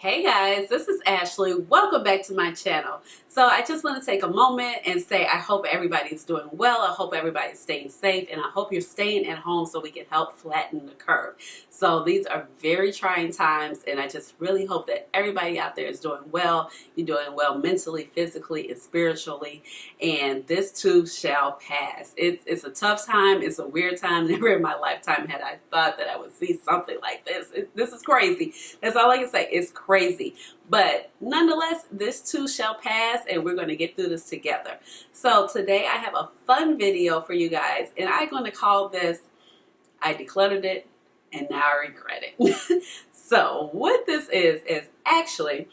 Hey guys, this is Ashley. Welcome back to my channel. So I just want to take a moment and say I hope everybody's doing well. I hope everybody's staying safe, and I hope you're staying at home so we can help flatten the curve. So these are very trying times, and I just really hope that everybody out there is doing well. You're doing well mentally, physically, and spiritually, and this too shall pass. It's a tough time. It's a weird time. Never in my lifetime had I thought that I would see something like this. This is crazy. That's all I can say. It's crazy. But nonetheless, this too shall pass, and we're going to get through this together. So today I have a fun video for you guys, and I'm going to call this, I decluttered it, and now I regret it. So what this is actually,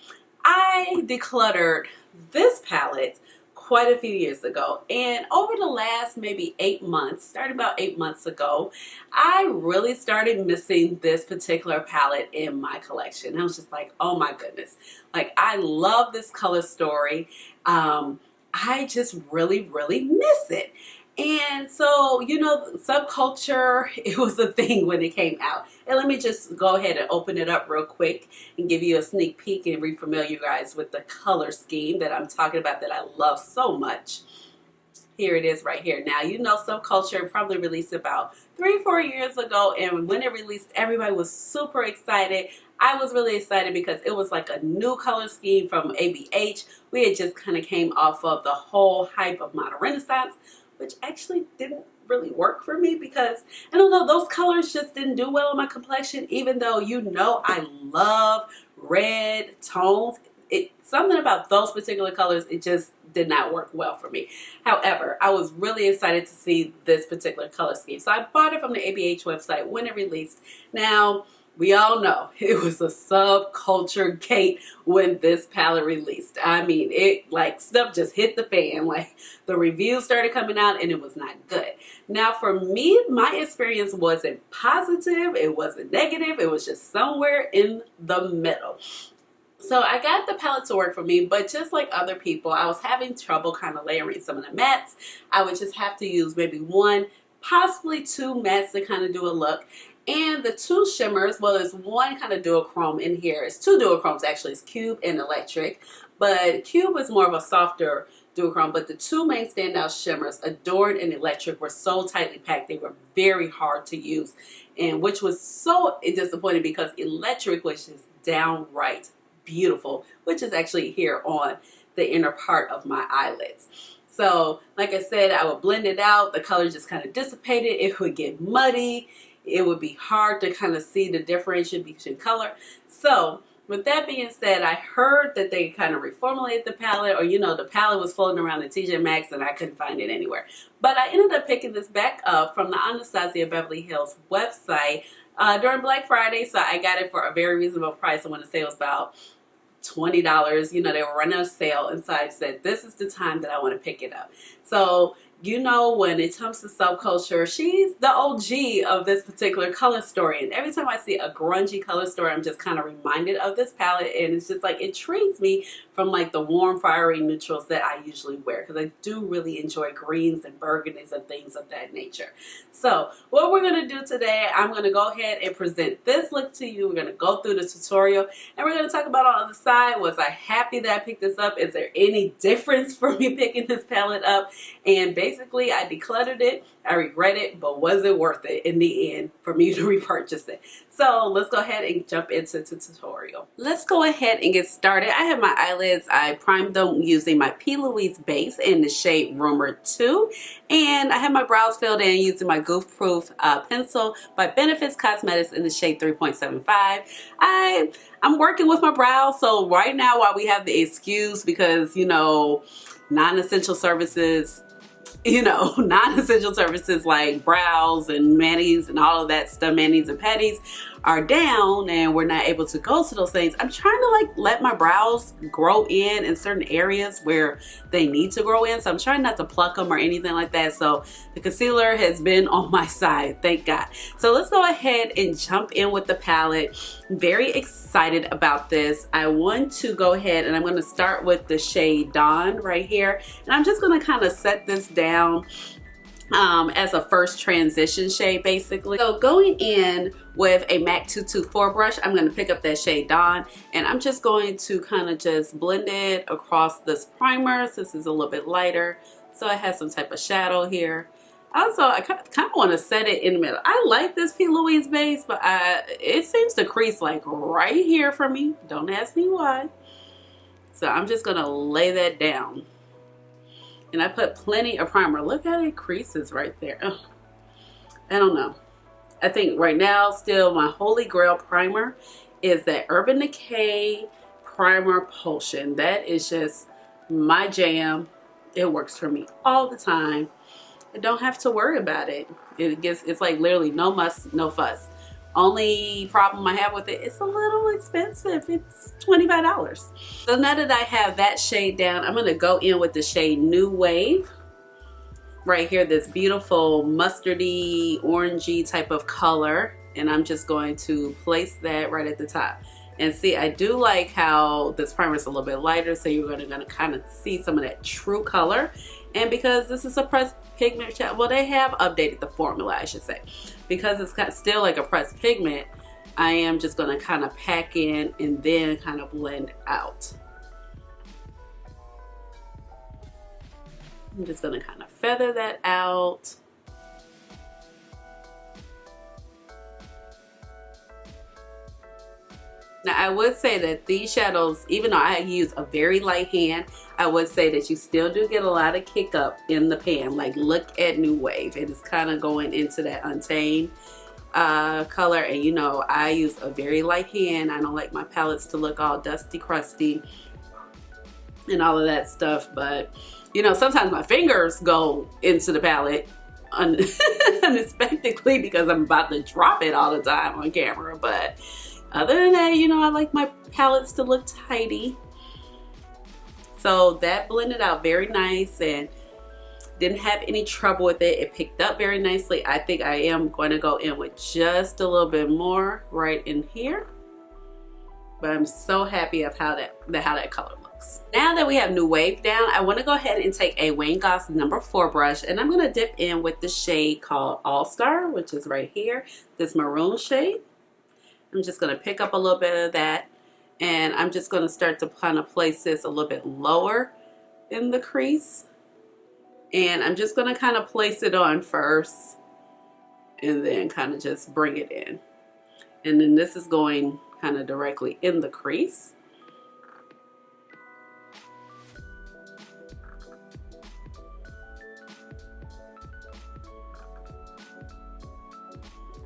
I decluttered this palette quite a few years ago, and over the last maybe 8 months, starting about 8 months ago, I really started missing this particular palette in my collection. I was just like, oh my goodness, like I love this color story. I just really miss it. And so, you know, Subculture, it was a thing when it came out. And let me just go ahead and open it up real quick and give you a sneak peek and re-familiar you guys with the color scheme that I'm talking about that I love so much. Here it is right here. Now, you know, Subculture probably released about 3 or 4 years ago, and when it released, everybody was super excited. I was really excited because it was like a new color scheme from Ebates. We had just kind of came off of the whole hype of modern renaissance, which actually didn't really work for me because, I don't know, those colors just didn't do well on my complexion, even though, you know, I love red tones. Something about those particular colors, it just did not work well for me. However, I was really excited to see this particular color scheme. So I bought it from the ABH website when it released. Now, we all know it was a Subculture gate when this palette released. I mean, it like stuff just hit the fan. Like the reviews started coming out and it was not good. Now for me, my experience wasn't positive. It wasn't negative. It was just somewhere in the middle. So I got the palette to work for me, but just like other people, I was having trouble kind of layering some of the mattes. I would just have to use maybe 1, possibly 2 mattes to kind of do a look. And the 2 shimmers, well, there's 1 kind of duochrome in here. It's 2 duochromes actually. It's Cube and Electric. But Cube is more of a softer duochrome. But the 2 main standout shimmers, Adorned and Electric, were so tightly packed. They were very hard to use. And which was so disappointing because Electric was just downright beautiful, which is actually here on the inner part of my eyelids. So, like I said, I would blend it out. The color just kind of dissipated. It would get muddy. It would be hard to kind of see the differentiation between color. So with that being said, I heard that they kind of reformulated the palette, or, you know, the palette was floating around the TJ Maxx and I couldn't find it anywhere. But I ended up picking this back up from the Anastasia Beverly Hills website during Black Friday. So I got it for a very reasonable price. I want to say it was about $20. You know, they were running a sale, and so I said, this is the time that I want to pick it up. So, you know, when it comes to Subculture, she's the OG of this particular color story. And every time I see a grungy color story, I'm just kind of reminded of this palette. And it's just like, it intrigues me from like the warm, fiery neutrals that I usually wear. Because I do really enjoy greens and burgundies and things of that nature. So what we're going to do today, I'm going to go ahead and present this look to you. We're going to go through the tutorial. And we're going to talk about on the side, was I happy that I picked this up? Is there any difference for me picking this palette up? And basically, I decluttered it. I regret it, but was it worth it in the end for me to repurchase it? So let's go ahead and jump into the tutorial. Let's go ahead and get started. I have my eyelids. I primed them using my P. Louise base in the shade Rumor 2. And I have my brows filled in using my Goof Proof pencil by Benefits Cosmetics in the shade 3.75. I'm working with my brows, so right now while we have the excuse because, you know, non-essential services, non-essential services like brows and manis and all of that stuff, manis and petties are down and we're not able to go to those things. I'm trying to like let my brows grow in certain areas where they need to grow in. So I'm trying not to pluck them or anything like that. So the concealer has been on my side, thank God. So let's go ahead and jump in with the palette. I'm very excited about this. I want to go ahead and I'm going to start with the shade Dawn right here. And I'm just going to kind of set this down as a first transition shade basically. So going in with a MAC 224 brush, I'm going to pick up that shade Dawn, and I'm just going to kind of just blend it across this primer since it's a little bit lighter, so it has some type of shadow here. Also, I kind of want to set it in the middle. I like this P. Louise base, but it seems to crease like right here for me. Don't ask me why. So I'm just going to lay that down. And I put plenty of primer. Look how it creases right there. Ugh. I don't know. I think right now still my holy grail primer is that Urban Decay Primer Potion. That is just my jam. It works for me all the time. I don't have to worry about it. It's like literally no muss, no fuss. Only problem I have with it, it's a little expensive. It's $25. So now that I have that shade down, I'm going to go in with the shade New Wave. Right here, this beautiful mustardy, orangey type of color. And I'm just going to place that right at the top. And see, I do like how this primer is a little bit lighter, so you're going to kind of see some of that true color. And because this is a pressed pigment, well, they have updated the formula, I should say. Because it's still like a pressed pigment, I am just going to kind of pack in and then kind of blend out. I'm just going to kind of feather that out. Now I would say that these shadows, even though I use a very light hand, I would say that you still do get a lot of kick up in the pan. Like look at New Wave. It is kind of going into that Untamed color, and you know I use a very light hand. I don't like my palettes to look all dusty, crusty, and all of that stuff. But you know, sometimes my fingers go into the palette unexpectedly because I'm about to drop it all the time on camera. But other than that, you know, I like my palettes to look tidy. So that blended out very nice and didn't have any trouble with it. It picked up very nicely. I think I am going to go in with just a little bit more right in here. But I'm so happy of how that color looks. Now that we have New Wave down, I want to go ahead and take a Wayne Goss number 4 brush, and I'm going to dip in with the shade called All Star, which is right here, this maroon shade. I'm just going to pick up a little bit of that, and I'm just going to start to kind of place this a little bit lower in the crease. And I'm just going to kind of place it on first and then kind of just bring it in. And then this is going kind of directly in the crease.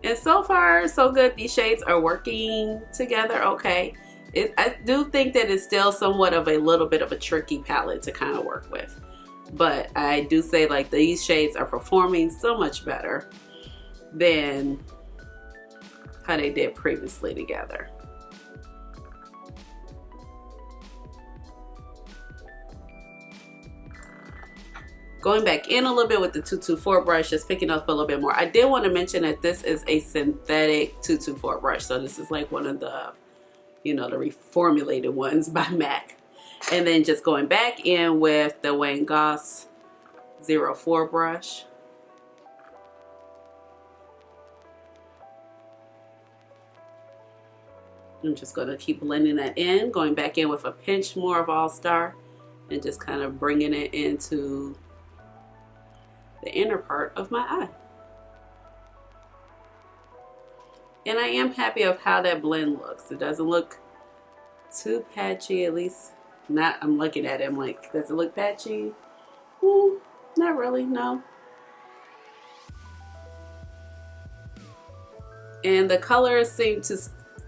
And so far, so good. These shades are working together okay. I do think that it's still somewhat of a little bit of a tricky palette to kind of work with. But I do say like these shades are performing so much better than how they did previously together. Going back in a little bit with the 224 brush, just picking up a little bit more. I did want to mention that this is a synthetic 224 brush. So this is like one of the, you know, the reformulated ones by MAC. And then just going back in with the Wayne Goss 04 brush. I'm just going to keep blending that in. Going back in with a pinch more of All Star. And just kind of bringing it into the inner part of my eye. And I am happy of how that blend looks. It doesn't look too patchy, at least not. I'm looking at it, I'm like, does it look patchy? Not really, no. And the colors seem to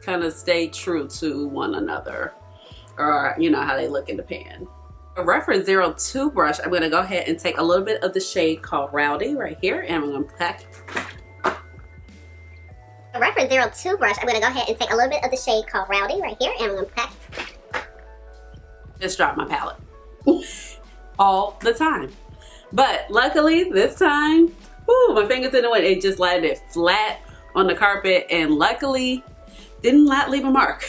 kind of stay true to one another, or you know how they look in the pan. A reference 02 brush, I'm going to go ahead and take a little bit of the shade called Rowdy right here, and I'm going to pack. A reference 02 brush, I'm going to go ahead and take a little bit of the shade called Rowdy right here, and I'm going to pack. Just drop my palette all the time. But luckily this time, my fingers in the wind, it just landed flat on the carpet, and luckily did not leave a mark.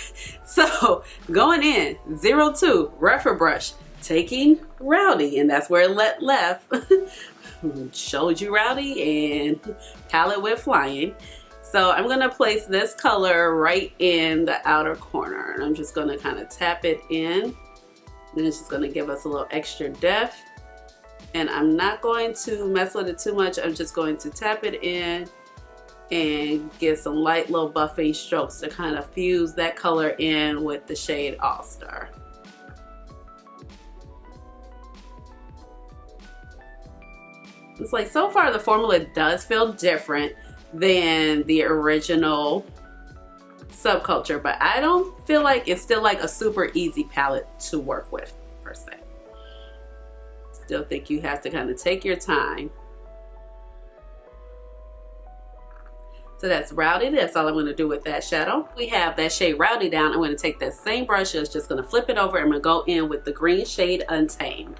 So going in 02 reference brush, taking Rowdy, and that's where it left showed you rowdy and palette went flying. So I'm going to place this color right in the outer corner, and I'm just going to kind of tap it in, and it's just going to give us a little extra depth. And I'm not going to mess with it too much. I'm just going to tap it in and get some light little buffing strokes to kind of fuse that color in with the shade All Star. It's like, so far the formula does feel different than the original Subculture, but I don't feel like it's still like a super easy palette to work with per se. Still think you have to kind of take your time. So that's Rowdy. That's all I'm going to do with that shadow. We have that shade Rowdy down. I'm going to take that same brush. I'm just going to flip it over. I'm going to go in with the green shade Untamed.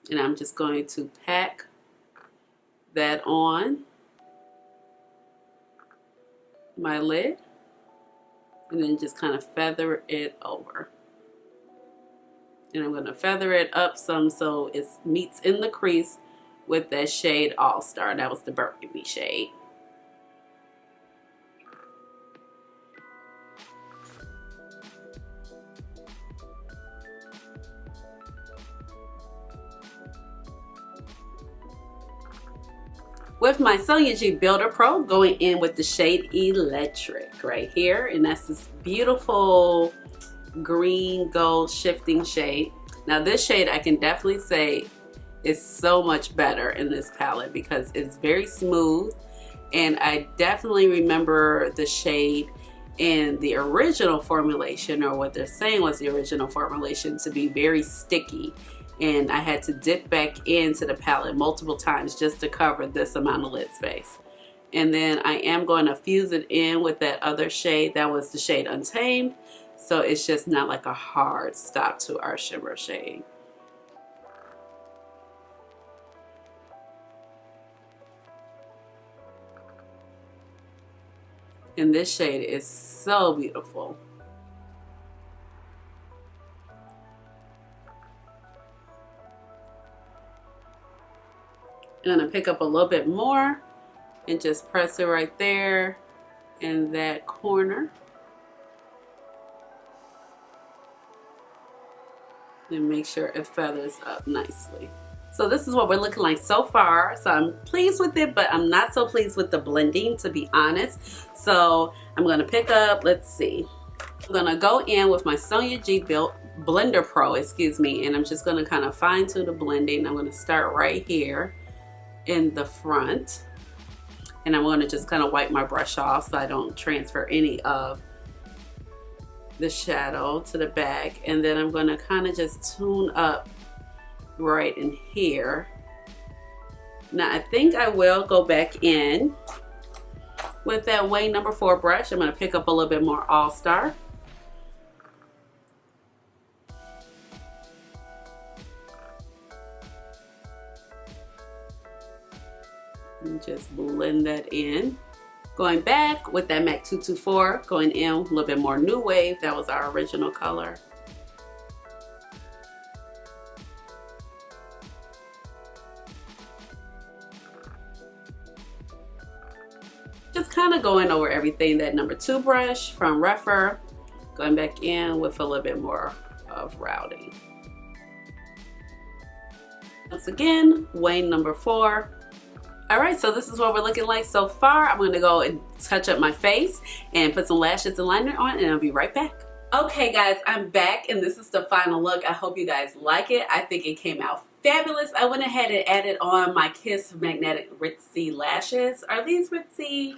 And I'm just going to pack that on my lid. And then just kind of feather it over. And I'm going to feather it up some so it meets in the crease with that shade All Star. That was the burgundy shade. With my Sonia G Builder Pro, going in with the shade Electric right here. And that's this beautiful green gold shifting shade. Now this shade I can definitely say is so much better in this palette because it's very smooth, and I definitely remember the shade in the original formulation, or what they're saying was the original formulation, to be very sticky, and I had to dip back into the palette multiple times just to cover this amount of lid space. And then I am going to fuse it in with that other shade. That was the shade Untamed. So it's just not like a hard stop to our shimmer shade. And this shade is so beautiful. I'm gonna pick up a little bit more and just press it right there in that corner. And make sure it feathers up nicely. So this is what we're looking like so far. So I'm pleased with it, but I'm not so pleased with the blending, to be honest. So I'm gonna pick up, let's see. I'm gonna go in with my Sonia G Blender Pro, excuse me, and I'm just gonna kind of fine tune the blending. I'm gonna start right here in the front. And I'm gonna just kind of wipe my brush off so I don't transfer any of the shadow to the back. And then I'm going to kind of just tune up right in here. Now I think I will go back in with that Wayne number 4 brush. I'm going to pick up a little bit more All Star. And just blend that in. Going back with that MAC 224, going in a little bit more New Wave. That was our original color. Just kind of going over everything. That number 2 brush from Refer, going back in with a little bit more of Rowdy. Once again, Wayne number 4. All right, so this is what we're looking like so far. I'm going to go and touch up my face and put some lashes and liner on, and I'll be right back. Okay guys, I'm back, and this is the final look. I hope you guys like it. I think it came out fabulous. I went ahead and added on my Kiss Magnetic Ritzy lashes. Are these Ritzy?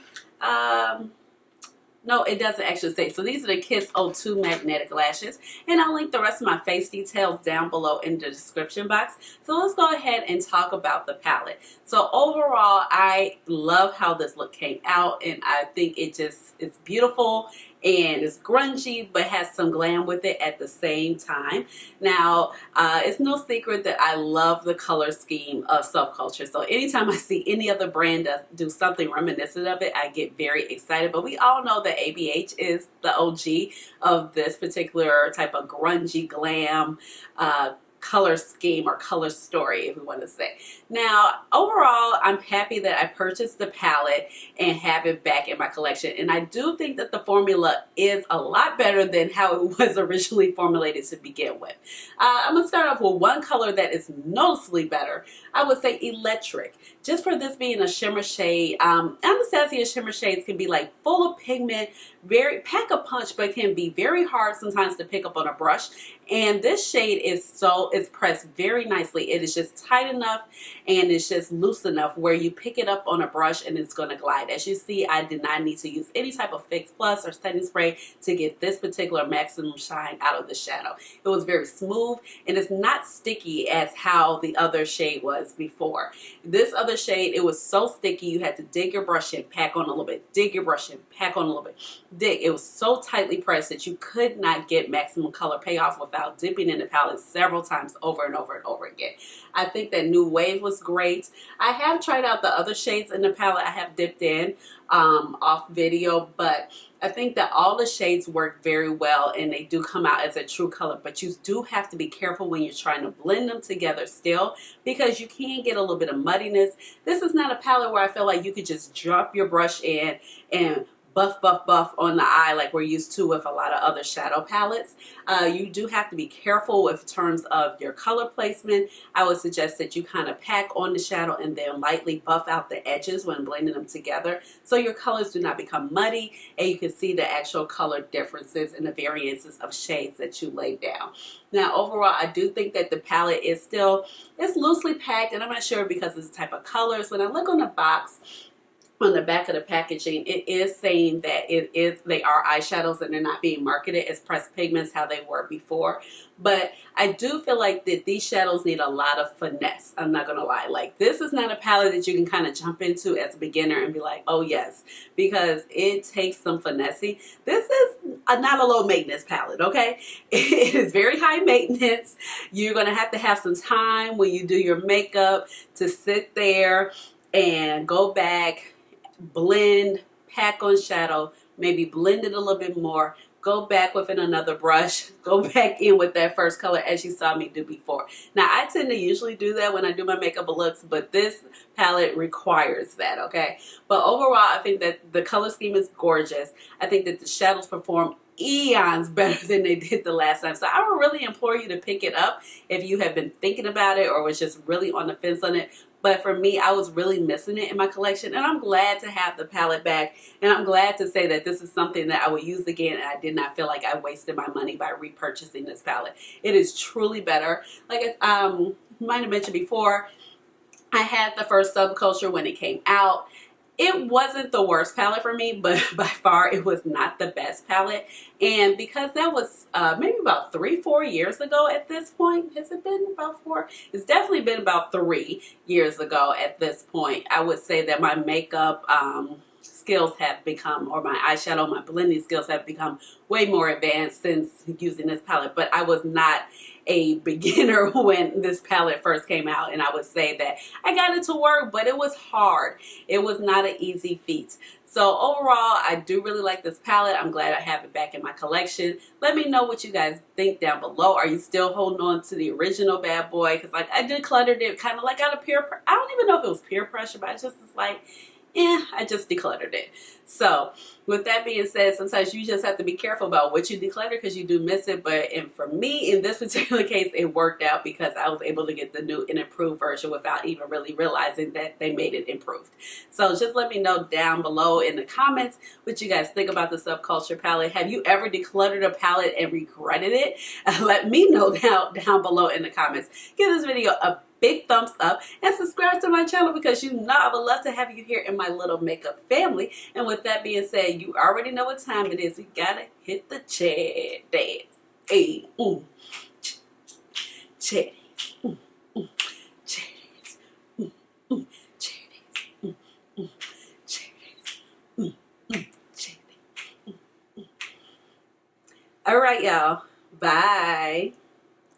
No, it doesn't actually say. So these are the Kiss 02 magnetic lashes. And I'll link the rest of my face details down below in the description box. So let's go ahead and talk about the palette. So overall, I love how this look came out. And I think it's beautiful. And it's grungy, but has some glam with it at the same time. Now, it's no secret that I love the color scheme of Subculture. So anytime I see any other brand do something reminiscent of it, I get very excited. But we all know that ABH is the OG of this particular type of grungy glam color scheme or color story, if we want to say. Now, overall, I'm happy that I purchased the palette and have it back in my collection. And I do think that the formula is a lot better than how it was originally formulated to begin with. I'm going to start off with one color that is noticeably better. I would say Electric. Just for this being a shimmer shade, Anastasia shimmer shades can be like full of pigment, very pack a punch, but can be very hard sometimes to pick up on a brush. And this shade is it's pressed very nicely. It is just tight enough and it's just loose enough where you pick it up on a brush and it's going to glide. As you see, I did not need to use any type of Fix Plus or setting spray to get this particular maximum shine out of the shadow. It was very smooth and it's not sticky as how the other shade was before. This other shade, it was so sticky you had to dig your brush in, pack on a little bit, dig your brush in, pack on a little bit, dig. It was so tightly pressed that you could not get maximum color payoff without dipping in the palette several times over and over and over again. I think that New Wave was great. I have tried out the other shades in the palette I have dipped in off video, but I think that all the shades work very well and they do come out as a true color, but you do have to be careful when you're trying to blend them together still, because you can get a little bit of muddiness. This is not a palette where I feel like you could just drop your brush in and buff, buff, buff on the eye like we're used to with a lot of other shadow palettes. You do have to be careful in terms of your color placement. I would suggest that you kind of pack on the shadow and then lightly buff out the edges when blending them together so your colors do not become muddy and you can see the actual color differences and the variances of shades that you lay down. Now, overall, I do think that the palette is it's loosely packed, and I'm not sure because of the type of colors. When I look on the box, on the back of the packaging, it is saying that they are eyeshadows and they're not being marketed as pressed pigments how they were before. But I do feel like that these shadows need a lot of finesse. I'm not gonna lie. Like, this is not a palette that you can kind of jump into as a beginner and be like, oh yes, because it takes some finessing. This is not a low maintenance palette, okay? It is very high maintenance. You're gonna have to have some time when you do your makeup to sit there and go back, blend, pack on shadow, maybe blend it a little bit more, go back with another brush, go back in with that first color as you saw me do before. Now, I tend to usually do that when I do my makeup looks, but this palette requires that, okay? But overall, I think that the color scheme is gorgeous. I think that the shadows perform eons better than they did the last time. So I would really implore you to pick it up if you have been thinking about it or was just really on the fence on it. But for me, I was really missing it in my collection, and I'm glad to have the palette back, and I'm glad to say that this is something that I will use again, and I did not feel like I wasted my money by repurchasing this palette. It is truly better. Like I might have mentioned before, I had the first Subculture when it came out. It wasn't the worst palette for me, but by far it was not the best palette. And because that was maybe about 3-4 years ago at this point, has it been about 4? It's definitely been about 3 years ago at this point. I would say that my makeup skills have become, or my eyeshadow, my blending skills have become way more advanced since using this palette. But I was not a beginner when this palette first came out, and I would say that I got it to work, but it was hard. It was not an easy feat. So overall, I do really like this palette. I'm glad I have it back in my collection. Let me know what you guys think down below. Are you still holding on to the original bad boy? Because like I decluttered it kind of like out of I don't even know if it was peer pressure, but I just was like, I just decluttered it. So with that being said, sometimes you just have to be careful about what you declutter because you do miss it. But for me, in this particular case, it worked out because I was able to get the new and improved version without even really realizing that they made it improved. So just let me know down below in the comments what you guys think about the Subculture palette. Have you ever decluttered a palette and regretted it? Let me know down below in the comments. Give this video a big thumbs up and subscribe to my channel because you know I would love to have you here in my little makeup family. And with that being said, you already know what time it is. We gotta hit the chat dance. Hey, chat dance. Chat dance. Chat dance. Chat dance. All right, y'all. Bye.